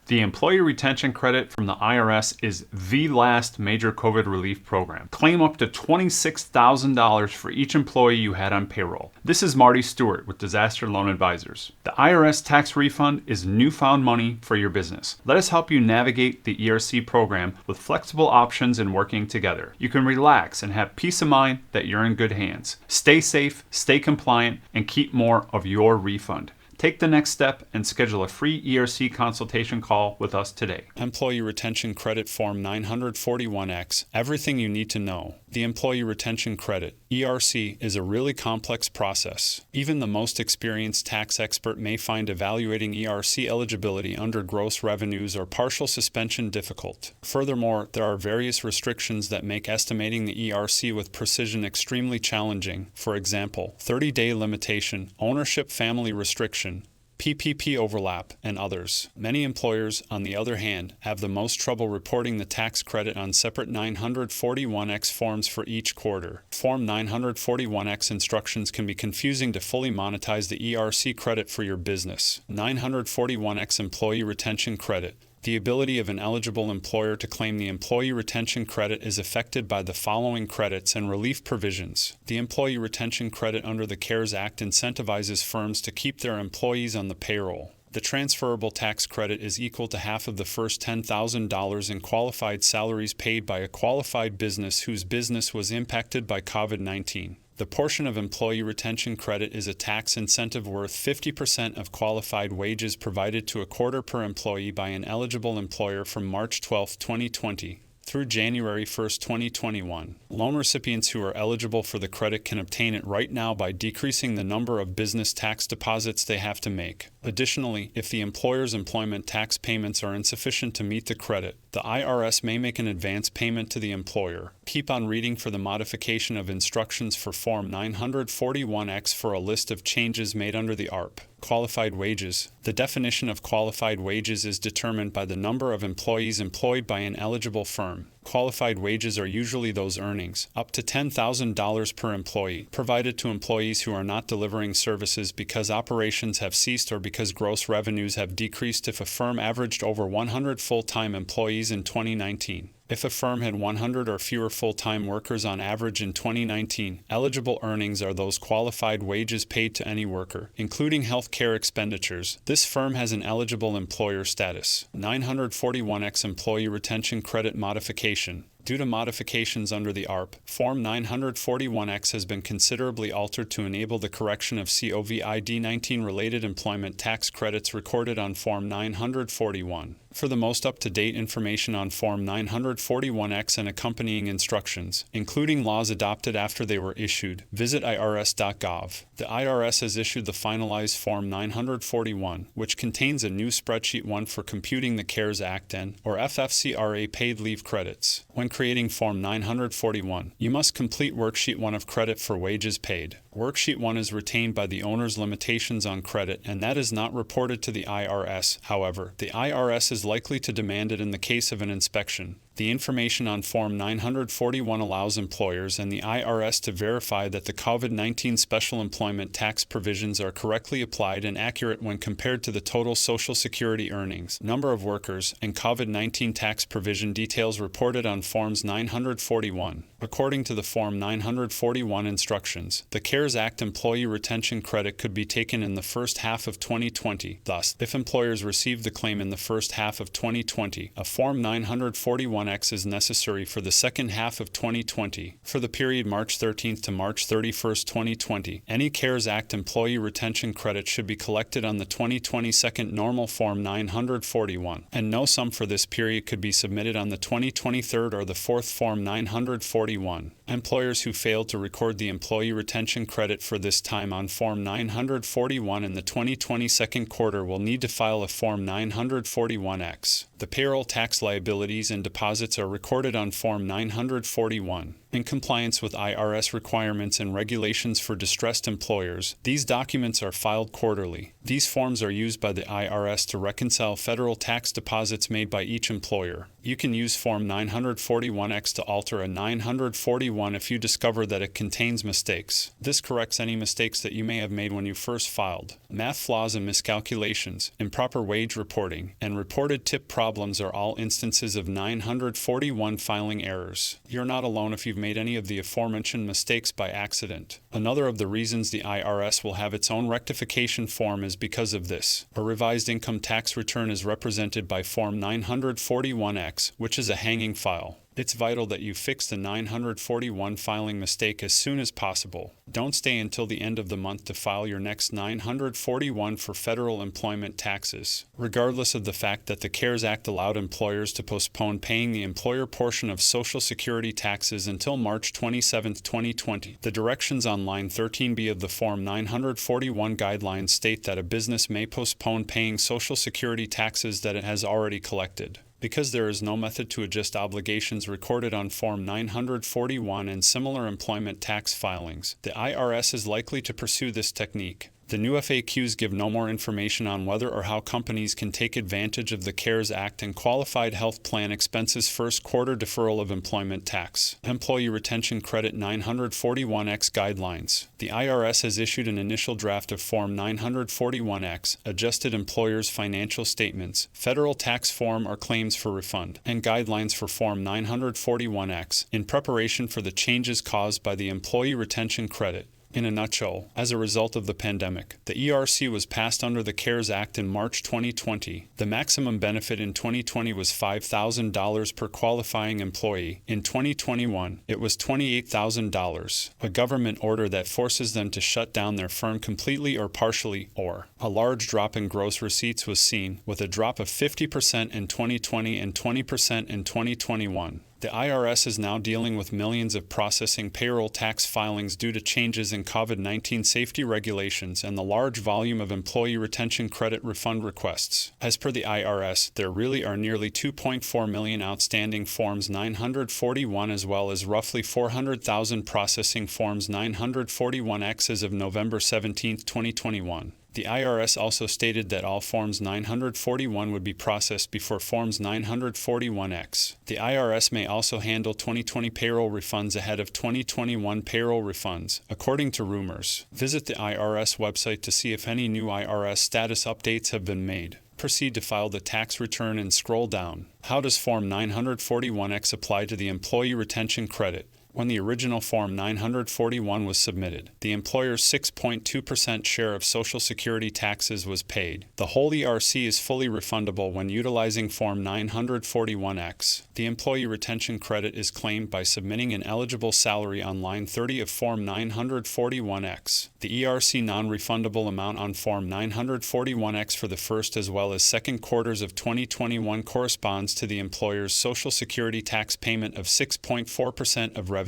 The Employee Retention Credit from the IRS is the last major COVID relief program. Claim up to $26,000 for each employee you had on payroll. This is Marty Stewart with Disaster Loan Advisors. The IRS tax refund is newfound money for your business. Let us help you navigate the ERC program with flexible options and working together. You can relax and have peace of mind that you're in good hands. Stay safe, stay compliant, and keep more of your refund. Take the next step and schedule a free ERC consultation call with us today. Employee Retention Credit Form 941X, everything you need to know. The Employee Retention Credit, ERC, is a really complex process. Even the most experienced tax expert may find evaluating ERC eligibility under gross revenues or partial suspension difficult. Furthermore, there are various restrictions that make estimating the ERC with precision extremely challenging. For example, 30-day limitation, ownership family restriction, PPP overlap, and others. Many employers, on the other hand, have the most trouble reporting the tax credit on separate 941X forms for each quarter. Form 941X instructions can be confusing to fully monetize the ERC credit for your business. 941X Employee Retention Credit. The ability of an eligible employer to claim the Employee Retention Credit is affected by the following credits and relief provisions. The Employee Retention Credit under the CARES Act incentivizes firms to keep their employees on the payroll. The transferable tax credit is equal to half of the first $10,000 in qualified salaries paid by a qualified business whose business was impacted by COVID-19. The portion of Employee Retention Credit is a tax incentive worth 50% of qualified wages provided to a quarter per employee by an eligible employer from March 12, 2020 through January 1, 2021. Loan recipients who are eligible for the credit can obtain it right now by decreasing the number of business tax deposits they have to make. Additionally, if the employer's employment tax payments are insufficient to meet the credit, the IRS may make an advance payment to the employer. Keep on reading for the modification of instructions for Form 941X for a list of changes made under the ARP. Qualified wages. The definition of qualified wages is determined by the number of employees employed by an eligible firm. Qualified wages are usually those earnings, up to $10,000 per employee, provided to employees who are not delivering services because operations have ceased or because gross revenues have decreased if a firm averaged over 100 full-time employees in 2019. If a firm had 100 or fewer full-time workers on average in 2019, eligible earnings are those qualified wages paid to any worker, including health care expenditures. This firm has an eligible employer status. 941X Employee Retention Credit Modification. Due to modifications under the ARP, Form 941X has been considerably altered to enable the correction of COVID-19 related employment tax credits recorded on Form 941. For the most up-to-date information on Form 941X and accompanying instructions, including laws adopted after they were issued, visit irs.gov. The IRS has issued the finalized Form 941, which contains a new Spreadsheet 1 for computing the CARES Act and, or FFCRA paid leave credits. When creating Form 941, you must complete Worksheet 1 of credit for wages paid. Worksheet 1 is retained by the owner's limitations on credit, and that is not reported to the IRS. However, the IRS is likely to demand it in the case of an inspection. The information on Form 941 allows employers and the IRS to verify that the COVID-19 special employment tax provisions are correctly applied and accurate when compared to the total Social Security earnings, number of workers, and COVID-19 tax provision details reported on Forms 941. According to the Form 941 instructions, the CARES Act Employee Retention Credit could be taken in the first half of 2020. Thus, if employers receive the claim in the first half of 2020, a Form 941X is necessary for the second half of 2020. For the period March 13th to March 31st, 2020, any CARES Act Employee Retention Credit should be collected on the 2020 second normal Form 941, and no sum for this period could be submitted on the 2023 or the fourth Form 941. Employers who failed to record the Employee Retention Credit for this time on Form 941 in the 2020 second quarter will need to file a Form 941X. The payroll tax liabilities and deposits are recorded on Form 941. In compliance with IRS requirements and regulations for distressed employers, these documents are filed quarterly. These forms are used by the IRS to reconcile federal tax deposits made by each employer. You can use Form 941X to alter a 941 941 if you discover that it contains mistakes. This corrects any mistakes that you may have made when you first filed. Math flaws and miscalculations, improper wage reporting, and reported tip problems are all instances of 941 filing errors. You're not alone if you've made any of the aforementioned mistakes by accident. Another of the reasons the IRS will have its own rectification form is because of this. A revised income tax return is represented by Form 941X, which is a hanging file. It's vital that you fix the 941 filing mistake as soon as possible. Don't stay until the end of the month to file your next 941 for federal employment taxes. Regardless of the fact that the CARES Act allowed employers to postpone paying the employer portion of Social Security taxes until March 27, 2020, the directions on line 13B of the Form 941 guidelines state that a business may postpone paying Social Security taxes that it has already collected. Because there is no method to adjust obligations recorded on Form 941 and similar employment tax filings, the IRS is likely to pursue this technique. The new FAQs give no more information on whether or how companies can take advantage of the CARES Act and Qualified Health Plan Expenses First Quarter Deferral of Employment Tax. Employee Retention Credit 941X Guidelines. The IRS has issued an initial draft of Form 941X, Adjusted Employers' Financial Statements, Federal Tax Form or Claims for Refund, and Guidelines for Form 941X in preparation for the changes caused by the Employee Retention Credit. In a nutshell, as a result of the pandemic, the ERC was passed under the CARES Act in March 2020. The maximum benefit in 2020 was $5,000 per qualifying employee. In 2021, it was $28,000, a government order that forces them to shut down their firm completely or partially, or a large drop in gross receipts was seen, with a drop of 50% in 2020 and 20% in 2021. The IRS is now dealing with millions of processing payroll tax filings due to changes in COVID-19 safety regulations and the large volume of employee retention credit refund requests. As per the IRS, there really are nearly 2.4 million outstanding Forms 941 as well as roughly 400,000 processing Forms 941X as of November 17, 2021. The IRS also stated that all Forms 941 would be processed before Forms 941X. The IRS may also handle 2020 payroll refunds ahead of 2021 payroll refunds, according to rumors. Visit the IRS website to see if any new IRS status updates have been made. Proceed to file the tax return and scroll down. How does Form 941X apply to the Employee Retention Credit? When the original Form 941 was submitted, the employer's 6.2% share of Social Security taxes was paid. The whole ERC is fully refundable when utilizing Form 941X. The Employee Retention Credit is claimed by submitting an eligible salary on line 30 of Form 941X. The ERC non-refundable amount on Form 941X for the first as well as second quarters of 2021 corresponds to the employer's Social Security tax payment of 6.4% of revenues.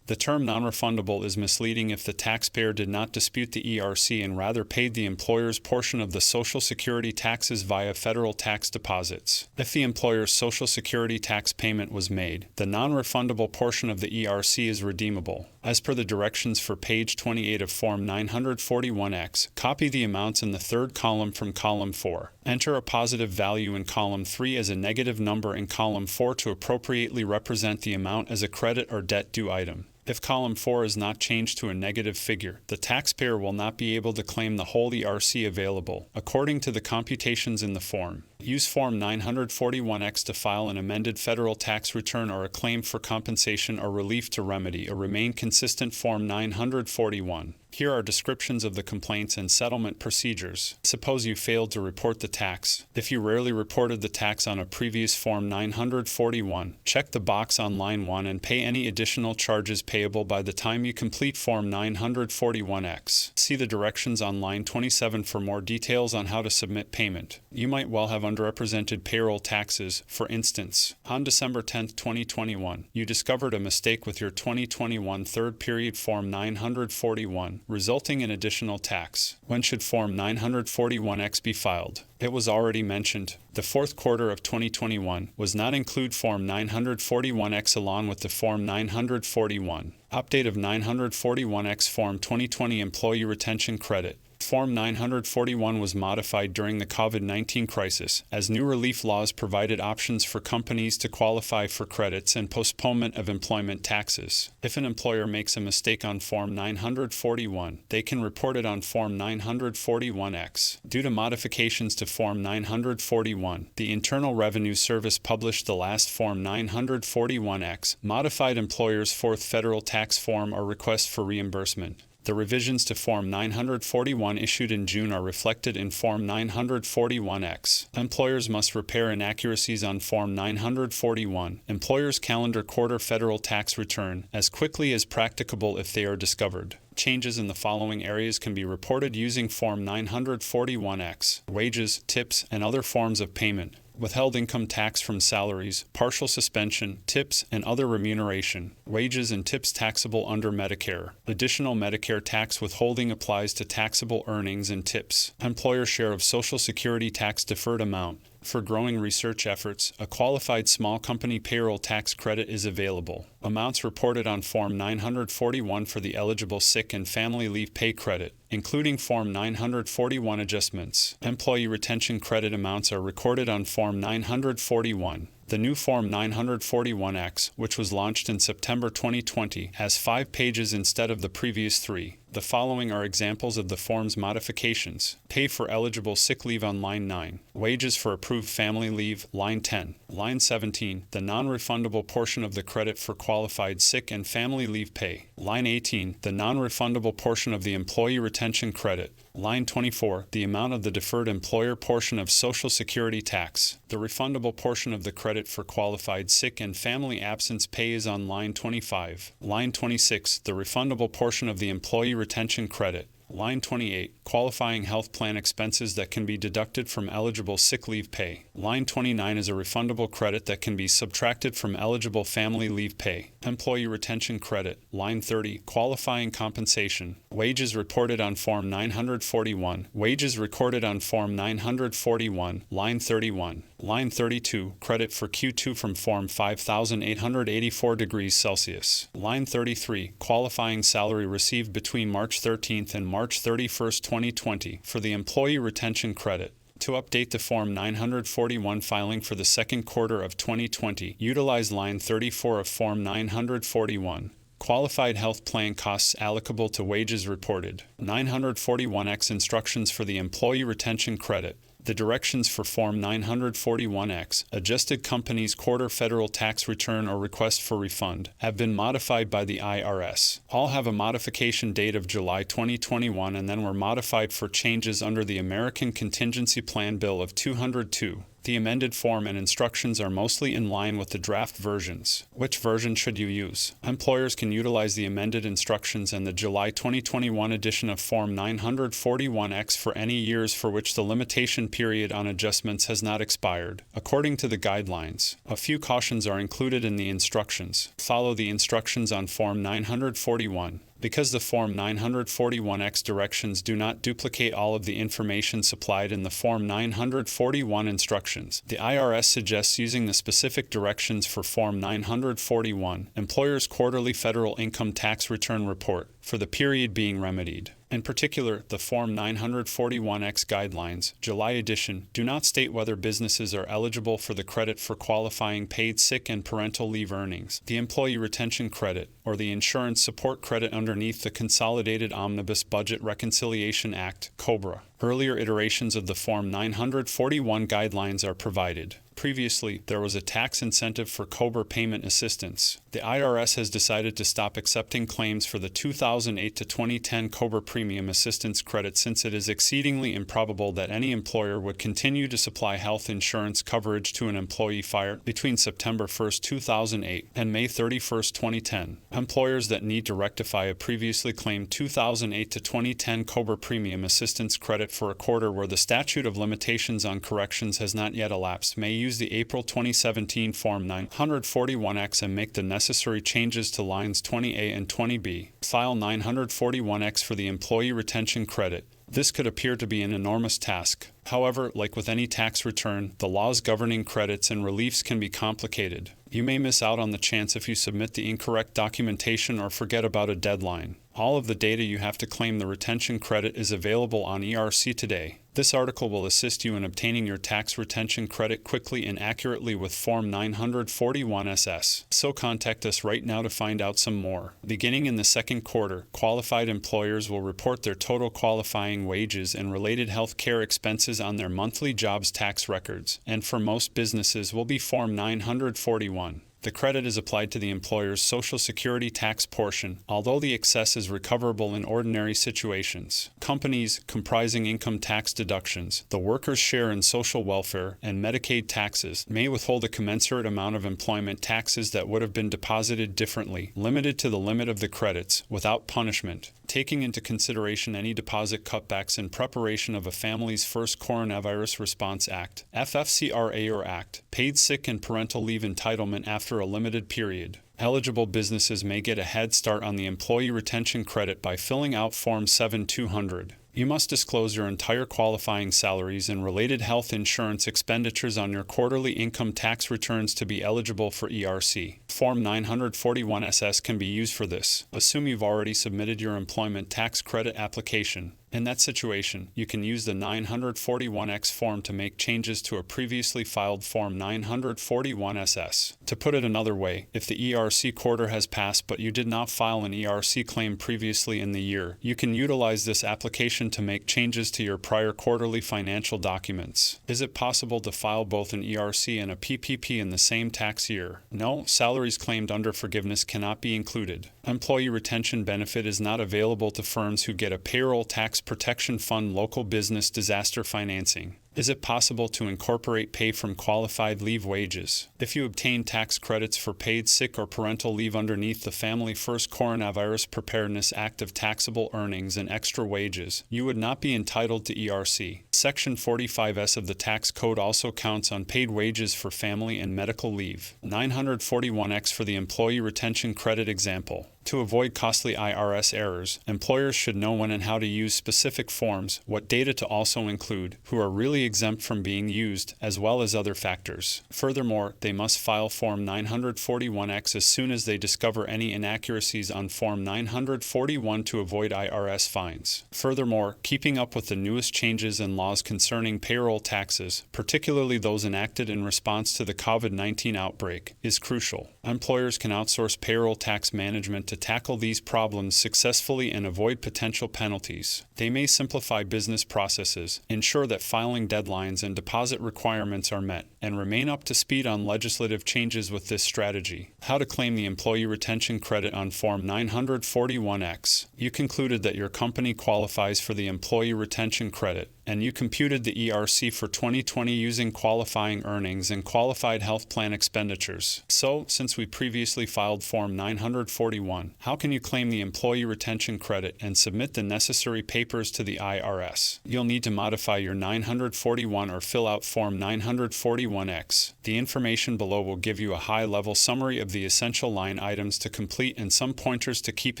The term non-refundable is misleading if the taxpayer did not dispute the ERC and rather paid the employer's portion of the Social Security taxes via federal tax deposits. If the employer's Social Security tax payment was made, the non-refundable portion of the ERC is redeemable. As per the directions for page 28 of Form 941X, copy the amounts in the third column from column 4. Enter a positive value in column 3 as a negative number in column 4 to appropriately represent the amount as a credit or debt due item. If column 4 is not changed to a negative figure, the taxpayer will not be able to claim the whole ERC available, according to the computations in the form. Use Form 941X to file an amended federal tax return or a claim for compensation or relief to remedy or remain consistent Form 941. Here are descriptions of the complaints and settlement procedures. Suppose you failed to report the tax. If you rarely reported the tax on a previous Form 941, check the box on line 1 and pay any additional charges payable by the time you complete Form 941X. See the directions on line 27 for more details on how to submit payment. You might well have underrepresented payroll taxes. For instance, on December 10, 2021, you discovered a mistake with your 2021 third period Form 941, resulting in additional tax. When should Form 941X be filed? It was already mentioned. The fourth quarter of 2021 was not include Form 941X along with the Form 941. Update of 941X Form 2020 Employee Retention Credit. Form 941 was modified during the COVID-19 crisis, as new relief laws provided options for companies to qualify for credits and postponement of employment taxes. If an employer makes a mistake on Form 941, they can report it on Form 941X. Due to modifications to Form 941, the Internal Revenue Service published the last Form 941X, Modified Employer's Fourth Federal Tax Form or Request for Reimbursement. The revisions to Form 941 issued in June are reflected in Form 941X. Employers must repair inaccuracies on Form 941, Employer's Calendar Quarter Federal Tax Return, as quickly as practicable if they are discovered. Changes in the following areas can be reported using Form 941X: wages, tips, and other forms of payment, withheld income tax from salaries, partial suspension, tips, and other remuneration, wages and tips taxable under Medicare. Additional Medicare tax withholding applies to taxable earnings and tips. Employer share of Social Security tax deferred amount. For growing research efforts, a qualified small company payroll tax credit is available. Amounts reported on Form 941 for the eligible sick and family leave pay credit, including Form 941 adjustments. Employee retention credit amounts are recorded on Form 941. The new Form 941X, which was launched in September 2020, has 5 pages instead of the previous 3. The following are examples of the form's modifications. Pay for eligible sick leave on line 9. Wages for approved family leave, line 10. Line 17, the non-refundable portion of the credit for qualified sick and family leave pay. Line 18, the non-refundable portion of the employee retention credit. Line 24, the amount of the deferred employer portion of Social Security tax. The refundable portion of the credit for qualified sick and family absence pay is on line 25. Line 26, the refundable portion of the employee retention credit. Line 28, qualifying health plan expenses that can be deducted from eligible sick leave pay. Line 29 is a refundable credit that can be subtracted from eligible family leave pay. Employee retention credit. Line 30, qualifying compensation. Wages reported on Form 941. Wages recorded on Form 941. Line 31. Line 32, credit for Q2 from Form 5884 degrees Celsius. Line 33, qualifying salary received between March 13th and March 31st, 2020 for the employee retention credit. To update the Form 941 filing for the second quarter of 2020, utilize line 34 of Form 941. Qualified health plan costs allocable to wages reported. 941X instructions for the employee retention credit. The directions for Form 941X, Adjusted Companies Quarter Federal Tax Return or Request for Refund, have been modified by the IRS. All have a modification date of July 2021 and then were modified for changes under the American Contingency Plan Bill of 202. The amended form and instructions are mostly in line with the draft versions. Which version should you use? Employers can utilize the amended instructions and the July 2021 edition of Form 941X for any years for which the limitation period on adjustments has not expired. According to the guidelines, a few cautions are included in the instructions. Follow the instructions on Form 941. Because the Form 941X directions do not duplicate all of the information supplied in the Form 941 instructions, the IRS suggests using the specific directions for Form 941, Employer's Quarterly Federal Income Tax Return Report, for the period being remedied. In particular, the Form 941X Guidelines, July edition, do not state whether businesses are eligible for the credit for qualifying paid sick and parental leave earnings, the Employee Retention Credit, or the Insurance Support Credit underneath the Consolidated Omnibus Budget Reconciliation Act, COBRA. Earlier iterations of the Form 941 guidelines are provided. Previously, there was a tax incentive for COBRA payment assistance. The IRS has decided to stop accepting claims for the 2008 to 2010 COBRA premium assistance credit since it is exceedingly improbable that any employer would continue to supply health insurance coverage to an employee fired between September 1, 2008 and May 31, 2010. Employers that need to rectify a previously claimed 2008 to 2010 COBRA premium assistance credit for a quarter where the statute of limitations on corrections has not yet elapsed may use the April 2017 Form 941X and make the necessary changes to lines 20A and 20B. File 941X for the employee retention credit. This could appear to be an enormous task. However, like with any tax return, the laws governing credits and reliefs can be complicated. You may miss out on the chance if you submit the incorrect documentation or forget about a deadline. All of the data you have to claim the retention credit is available on ERC today. This article will assist you in obtaining your tax retention credit quickly and accurately with Form 941 SS. So contact us right now to find out some more. Beginning in the second quarter, qualified employers will report their total qualifying wages and related health care expenses on their monthly jobs tax records, and for most businesses will be Form 941. The credit is applied to the employer's Social Security tax portion, although the excess is recoverable in ordinary situations. Companies comprising income tax deductions, the worker's share in social welfare, and Medicaid taxes may withhold a commensurate amount of employment taxes that would have been deposited differently, limited to the limit of the credits, without punishment, taking into consideration any deposit cutbacks in preparation of a family's first Coronavirus Response Act, FFCRA or Act, paid sick and parental leave entitlement after a limited period. Eligible businesses may get a head start on the Employee Retention Credit by filling out Form 7200. You must disclose your entire qualifying salaries and related health insurance expenditures on your quarterly income tax returns to be eligible for ERC. Form 941 SS can be used for this. Assume you've already submitted your employment tax credit application. In that situation, you can use the 941X form to make changes to a previously filed Form 941 SS. To put it another way, if the ERC quarter has passed but you did not file an ERC claim previously in the year, you can utilize this application to make changes to your prior quarterly financial documents. Is it possible to file both an ERC and a PPP in the same tax year? No, salaries claimed under forgiveness cannot be included. Employee retention benefit is not available to firms who get a payroll tax protection fund local business disaster financing. Is it possible to incorporate pay from qualified leave wages? If you obtain tax credits for paid sick or parental leave underneath the Family First Coronavirus Preparedness Act of taxable earnings and extra wages, you would not be entitled to ERC. Section 45S of the tax code also counts unpaid wages for family and medical leave. 941X for the employee retention credit example. To avoid costly IRS errors, employers should know when and how to use specific forms, what data to also include, who are really exempt from being used, as well as other factors. Furthermore, they must file Form 941X as soon as they discover any inaccuracies on Form 941 to avoid IRS fines. Furthermore, keeping up with the newest changes and laws concerning payroll taxes, particularly those enacted in response to the COVID-19 outbreak, is crucial. Employers can outsource payroll tax management to tackle these problems successfully and avoid potential penalties. They may simplify business processes, ensure that filing deadlines and deposit requirements are met, and remain up to speed on legislative changes with this strategy. How to claim the Employee Retention Credit on Form 941X. You concluded that your company qualifies for the Employee Retention Credit, and you computed the ERC for 2020 using qualifying earnings and qualified health plan expenditures. So, since we previously filed Form 941, how can you claim the Employee Retention Credit and submit the necessary papers to the IRS? You'll need to modify your 941 or fill out Form 941X. The information below will give you a high-level summary of the essential line items to complete and some pointers to keep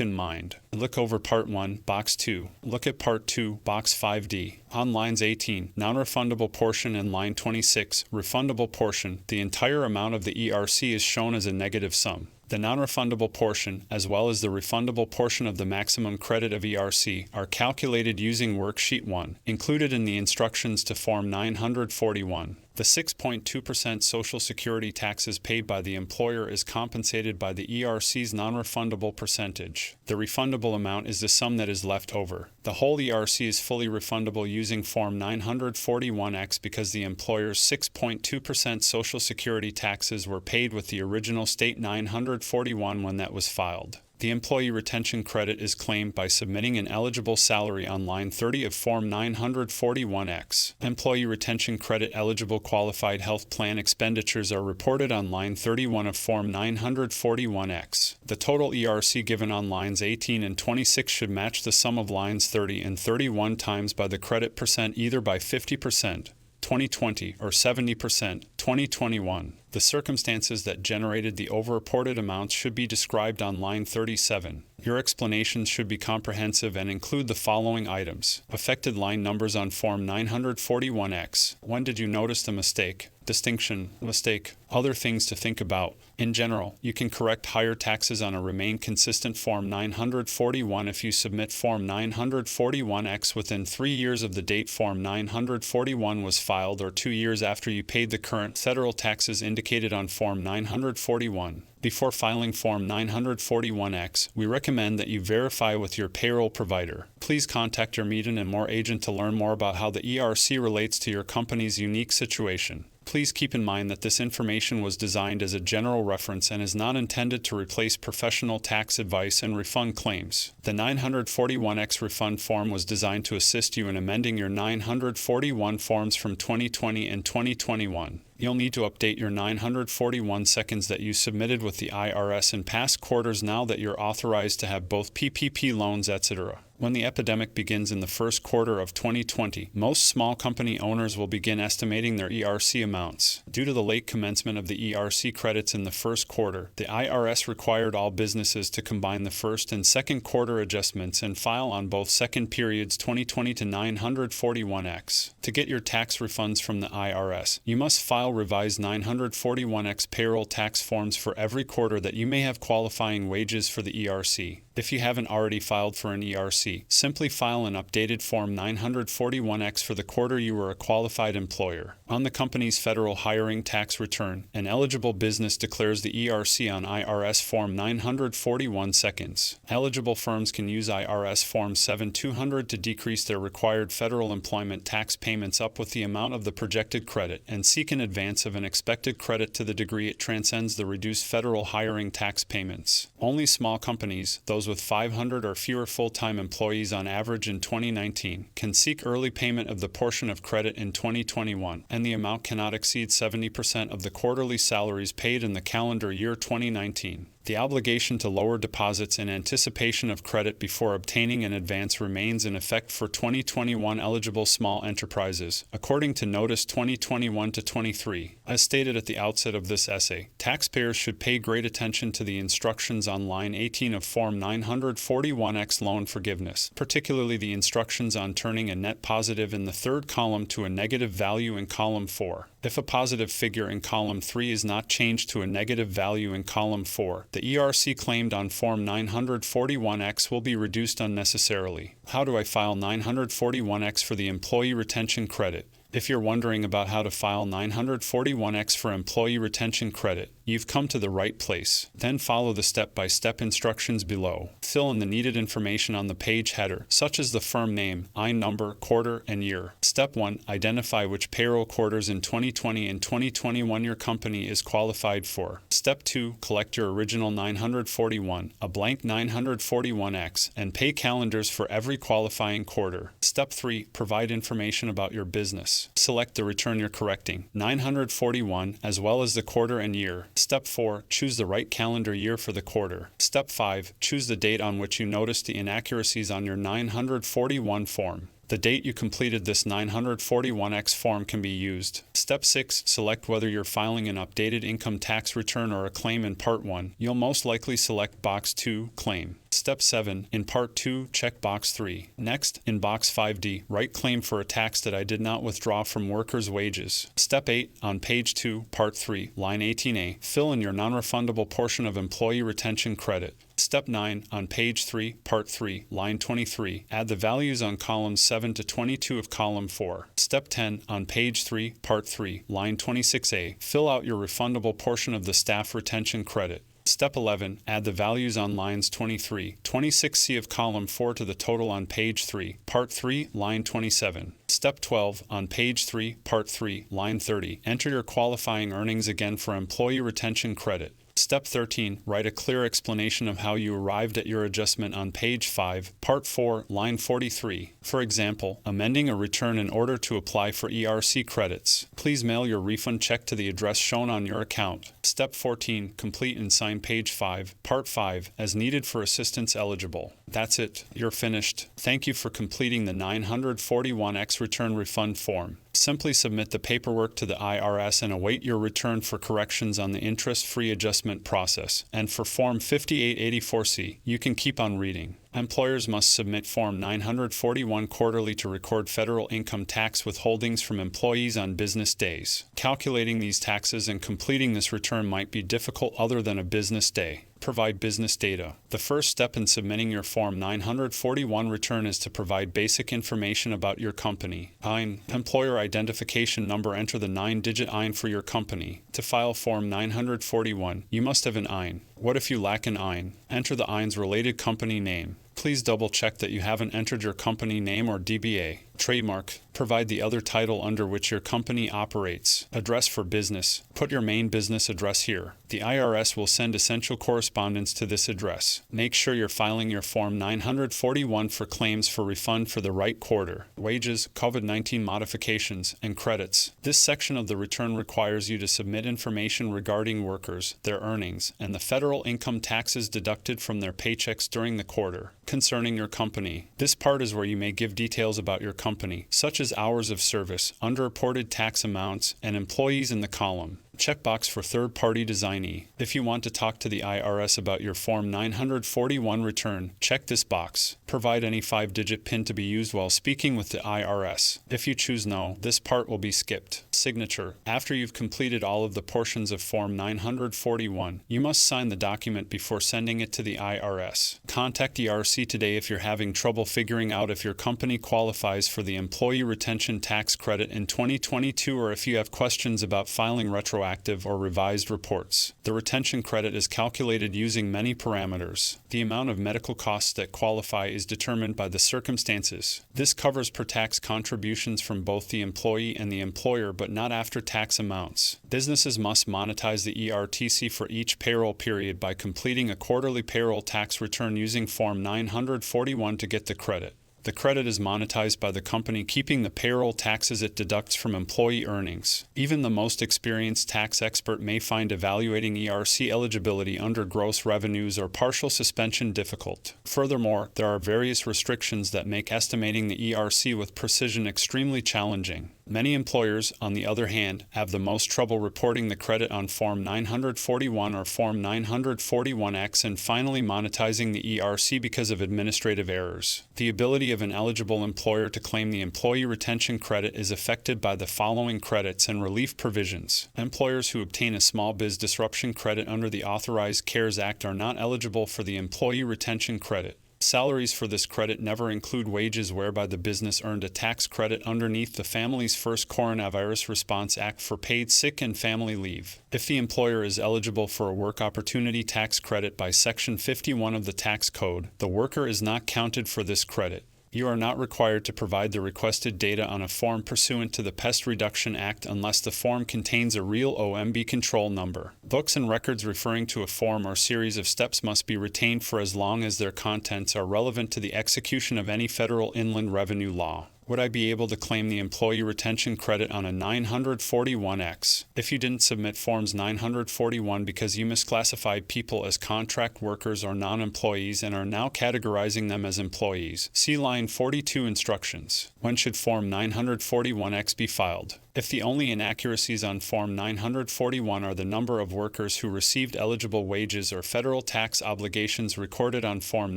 in mind. Look over Part 1, Box 2. Look at Part 2, Box 5D. On lines 18, non-refundable portion, and line 26, refundable portion, the entire amount of the ERC is shown as a negative sum. The non-refundable portion, as well as the refundable portion of the maximum credit of ERC, are calculated using Worksheet 1, included in the instructions to Form 941. The 6.2% Social Security taxes paid by the employer is compensated by the ERC's non-refundable percentage. The refundable amount is the sum that is left over. The whole ERC is fully refundable using Form 941X because the employer's 6.2% Social Security taxes were paid with the original State 941 when that was filed. The Employee Retention Credit is claimed by submitting an eligible salary on line 30 of Form 941X. Employee Retention Credit eligible qualified health plan expenditures are reported on line 31 of Form 941X. The total ERC given on lines 18 and 26 should match the sum of lines 30 and 31 times by the credit percent either by 50%, 2020, or 70%, 2021. The circumstances that generated the over-reported amounts should be described on line 37. Your explanations should be comprehensive and include the following items: affected line numbers on Form 941X. When did you notice the mistake? Distinction, mistake, other things to think about. In general, you can correct higher taxes on a remain consistent Form 941 if you submit Form 941X within 3 years of the date Form 941 was filed or 2 years after you paid the current federal taxes indicated on Form 941. Before filing Form 941X, we recommend that you verify with your payroll provider. Please contact your Meet and More agent to learn more about how the ERC relates to your company's unique situation. Please keep in mind that this information was designed as a general reference and is not intended to replace professional tax advice and refund claims. The 941X refund form was designed to assist you in amending your 941 forms from 2020 and 2021. You'll need to update your 941 seconds that you submitted with the IRS in past quarters now that you're authorized to have both PPP loans, etc. When the epidemic begins in the first quarter of 2020, most small company owners will begin estimating their ERC amounts. Due to the late commencement of the ERC credits in the first quarter, the IRS required all businesses to combine the first and second quarter adjustments and file on both second periods 2020 to 941X. To get your tax refunds from the IRS, you must file revised 941X payroll tax forms for every quarter that you may have qualifying wages for the ERC. If you haven't already filed for an ERC, simply file an updated Form 941X for the quarter you were a qualified employer. On the company's federal hiring tax return, an eligible business declares the ERC on IRS Form 941 seconds. Eligible firms can use IRS Form 7200 to decrease their required federal employment tax payments up with the amount of the projected credit and seek an advance of an expected credit to the degree it transcends the reduced federal hiring tax payments. Only small companies, those with 500 or fewer full-time employees on average in 2019, can seek early payment of the portion of credit in 2021, and the amount cannot exceed 70% of the quarterly salaries paid in the calendar year 2019. The obligation to lower deposits in anticipation of credit before obtaining an advance remains in effect for 2021 eligible small enterprises, according to Notice 2021-23. As stated at the outset of this essay, taxpayers should pay great attention to the instructions on line 18 of Form 941X loan forgiveness, particularly the instructions on turning a net positive in the third column to a negative value in column 4. If a positive figure in column 3 is not changed to a negative value in column 4, the ERC claimed on Form 941X will be reduced unnecessarily. How do I file 941X for the employee retention credit? If you're wondering about how to file 941X for employee retention credit, you've come to the right place. Then follow the step-by-step instructions below. Fill in the needed information on the page header, such as the firm name, IN number, quarter, and year. Step 1. Identify which payroll quarters in 2020 and 2021 your company is qualified for. Step 2. Collect your original 941, a blank 941X, and pay calendars for every qualifying quarter. Step 3. Provide information about your business. Select the return you're correcting, 941, as well as the quarter and year. Step 4. Choose the right calendar year for the quarter. Step 5. Choose the date on which you noticed the inaccuracies on your 941 form. The date you completed this 941X form can be used. Step 6. Select whether you're filing an updated income tax return or a claim in Part 1. You'll most likely select Box 2, Claim. Step 7. In Part 2, check Box 3. Next, in Box 5D, write Claim for a tax that I did not withdraw from workers' wages. Step 8. On Page 2, Part 3, Line 18A, fill in your non-refundable portion of employee retention credit. Step 9. On Page 3, Part 3, Line 23, add the values on columns 7 to 22 of Column 4. Step 10. On Page 3, Part 3, Line 26A, fill out your refundable portion of the staff retention credit. Step 11. Add the values on lines 23, 26C of column 4 to the total on page 3, part 3, line 27. Step 12. On page 3, part 3, line 30. Enter your qualifying earnings again for employee retention credit. Step 13. Write a clear explanation of how you arrived at your adjustment on page 5, part 4, line 43. For example, amending a return in order to apply for ERC credits. Please mail your refund check to the address shown on your account. Step 14. Complete and sign page 5, part 5, as needed for assistance eligible. That's it. You're finished. Thank you for completing the 941X return refund form. Simply submit the paperwork to the IRS and await your return for corrections on the interest-free adjustment process. And for Form 5884C, you can keep on reading. Employers must submit Form 941 quarterly to record federal income tax withholdings from employees on business days. Calculating these taxes and completing this return might be difficult other than a business day. Provide business data. The first step in submitting your Form 941 return is to provide basic information about your company. EIN, Employer Identification Number. Enter the 9-digit EIN for your company. To file Form 941, you must have an EIN. What if you lack an EIN? Enter the EIN's related company name. Please double-check that you haven't entered your company name or DBA. Trademark. Provide the other title under which your company operates. Address for business. Put your main business address here. The IRS will send essential correspondence to this address. Make sure you're filing your Form 941 for claims for refund for the right quarter. Wages, COVID-19 modifications, and credits. This section of the return requires you to submit information regarding workers, their earnings, and the federal income taxes deducted from their paychecks during the quarter. Concerning your company. This part is where you may give details about your company, such as hours of service, underreported tax amounts, and employees in the column. Checkbox for third-party designee. If you want to talk to the IRS about your Form 941 return, check this box. Provide any 5-digit PIN to be used while speaking with the IRS. If you choose no, this part will be skipped. Signature. After you've completed all of the portions of Form 941, you must sign the document before sending it to the IRS. Contact ERC today if you're having trouble figuring out if your company qualifies for the Employee Retention Tax Credit in 2022 or if you have questions about filing retroactive or revised reports. The retention credit is calculated using many parameters. The amount of medical costs that qualify is determined by the circumstances. This covers per-tax contributions from both the employee and the employer, but not after-tax amounts. Businesses must monetize the ERTC for each payroll period by completing a quarterly payroll tax return using Form 941 to get the credit. The credit is monetized by the company keeping the payroll taxes it deducts from employee earnings. Even the most experienced tax expert may find evaluating ERC eligibility under gross revenues or partial suspension difficult. Furthermore, there are various restrictions that make estimating the ERC with precision extremely challenging. Many employers, on the other hand, have the most trouble reporting the credit on Form 941 or Form 941X and finally monetizing the ERC because of administrative errors. The ability of an eligible employer to claim the Employee Retention Credit is affected by the following credits and relief provisions. Employers who obtain a Small Biz Disruption Credit under the Authorized CARES Act are not eligible for the Employee Retention Credit. Salaries for this credit never include wages whereby the business earned a tax credit underneath the Families First Coronavirus Response Act for paid sick and family leave. If the employer is eligible for a Work Opportunity Tax Credit by Section 51 of the Tax Code, the worker is not counted for this credit. You are not required to provide the requested data on a form pursuant to the Pest Reduction Act unless the form contains a real OMB control number. Books and records referring to a form or series of steps must be retained for as long as their contents are relevant to the execution of any federal inland revenue law. Would I be able to claim the Employee Retention Credit on a 941X? If you didn't submit Forms 941 because you misclassified people as contract workers or non-employees and are now categorizing them as employees, see line 42 instructions. When should Form 941X be filed? If the only inaccuracies on Form 941 are the number of workers who received eligible wages or federal tax obligations recorded on Form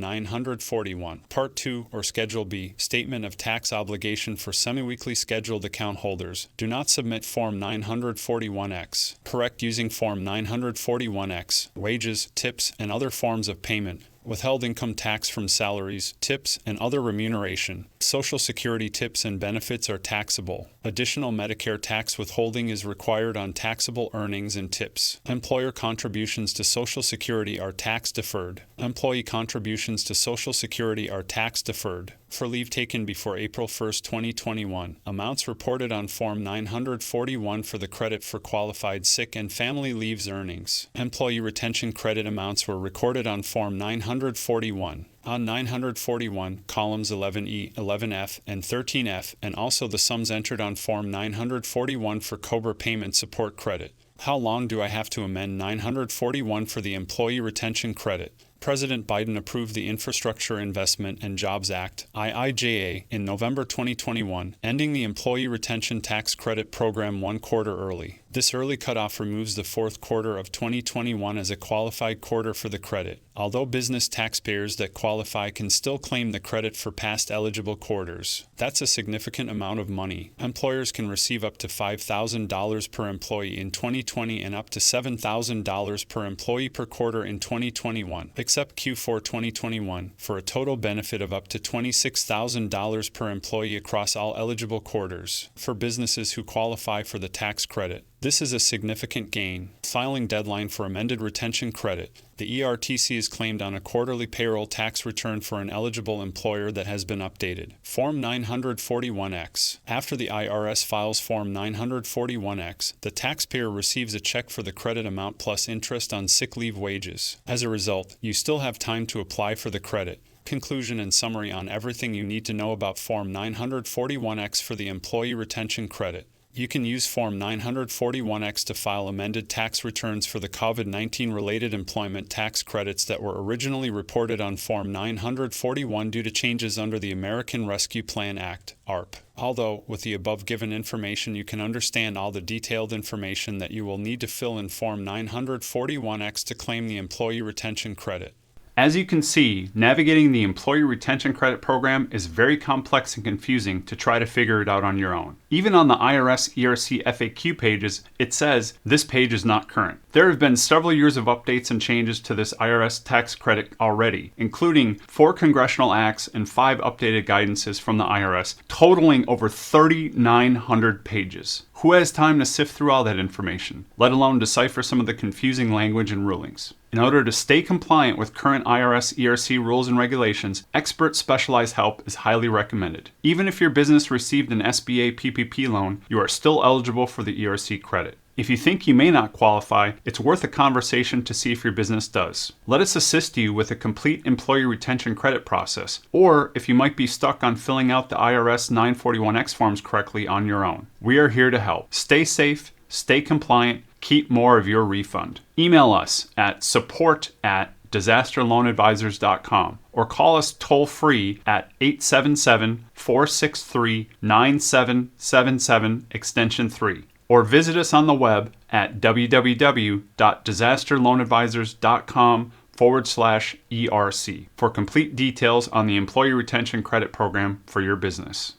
941, Part 2 or Schedule B, Statement of Tax Obligation for Semi-Weekly Scheduled Account Holders, do not submit Form 941X. Correct using Form 941X, wages, tips, and other forms of payment. Withheld income tax from salaries, tips, and other remuneration. Social Security tips and benefits are taxable. Additional Medicare tax withholding is required on taxable earnings and tips. Employer contributions to Social Security are tax deferred. Employee contributions to Social Security are tax deferred. For leave taken before April 1, 2021, amounts reported on Form 941 for the credit for qualified sick and family leaves earnings. Employee retention credit amounts were recorded on Form 941. On 941, columns 11E, 11F, and 13F, and also the sums entered on Form 941 for COBRA payment support credit. How long do I have to amend 941 for the Employee Retention Credit? President Biden approved the Infrastructure Investment and Jobs Act, IIJA, in November 2021, ending the Employee Retention Tax Credit program 1 quarter early. This early cutoff removes the fourth quarter of 2021 as a qualified quarter for the credit, although business taxpayers that qualify can still claim the credit for past eligible quarters. That's a significant amount of money. Employers can receive up to $5,000 per employee in 2020 and up to $7,000 per employee per quarter in 2021, except Q4 2021, for a total benefit of up to $26,000 per employee across all eligible quarters for businesses who qualify for the tax credit. This is a significant gain. Filing deadline for amended retention credit. The ERTC is claimed on a quarterly payroll tax return for an eligible employer that has been updated. Form 941X. After the IRS files Form 941X, the taxpayer receives a check for the credit amount plus interest on sick leave wages. As a result, you still have time to apply for the credit. Conclusion and summary on everything you need to know about Form 941X for the Employee Retention Credit. You can use Form 941X to file amended tax returns for the COVID-19 related employment tax credits that were originally reported on Form 941 due to changes under the American Rescue Plan Act, ARP. Although, with the above given information, you can understand all the detailed information that you will need to fill in Form 941X to claim the Employee Retention Credit. As you can see, navigating the Employee Retention Credit Program is very complex and confusing to try to figure it out on your own. Even on the IRS ERC FAQ pages, it says, "This page is not current." There have been several years of updates and changes to this IRS tax credit already, including 4 congressional acts and 5 updated guidances from the IRS, totaling over 3,900 pages. Who has time to sift through all that information, let alone decipher some of the confusing language and rulings? In order to stay compliant with current IRS ERC rules and regulations, expert specialized help is highly recommended. Even if your business received an SBA PPP loan, you are still eligible for the ERC credit. If you think you may not qualify, it's worth a conversation to see if your business does. Let us assist you with a complete employee retention credit process, or if you might be stuck on filling out the IRS 941X forms correctly on your own. We are here to help. Stay safe, stay compliant, keep more of your refund. Email us at support@disasterloanadvisors.com or call us toll-free at 877-463-9777 extension 3. Or visit us on the web at www.disasterloanadvisors.com/ERC for complete details on the Employee Retention Credit Program for your business.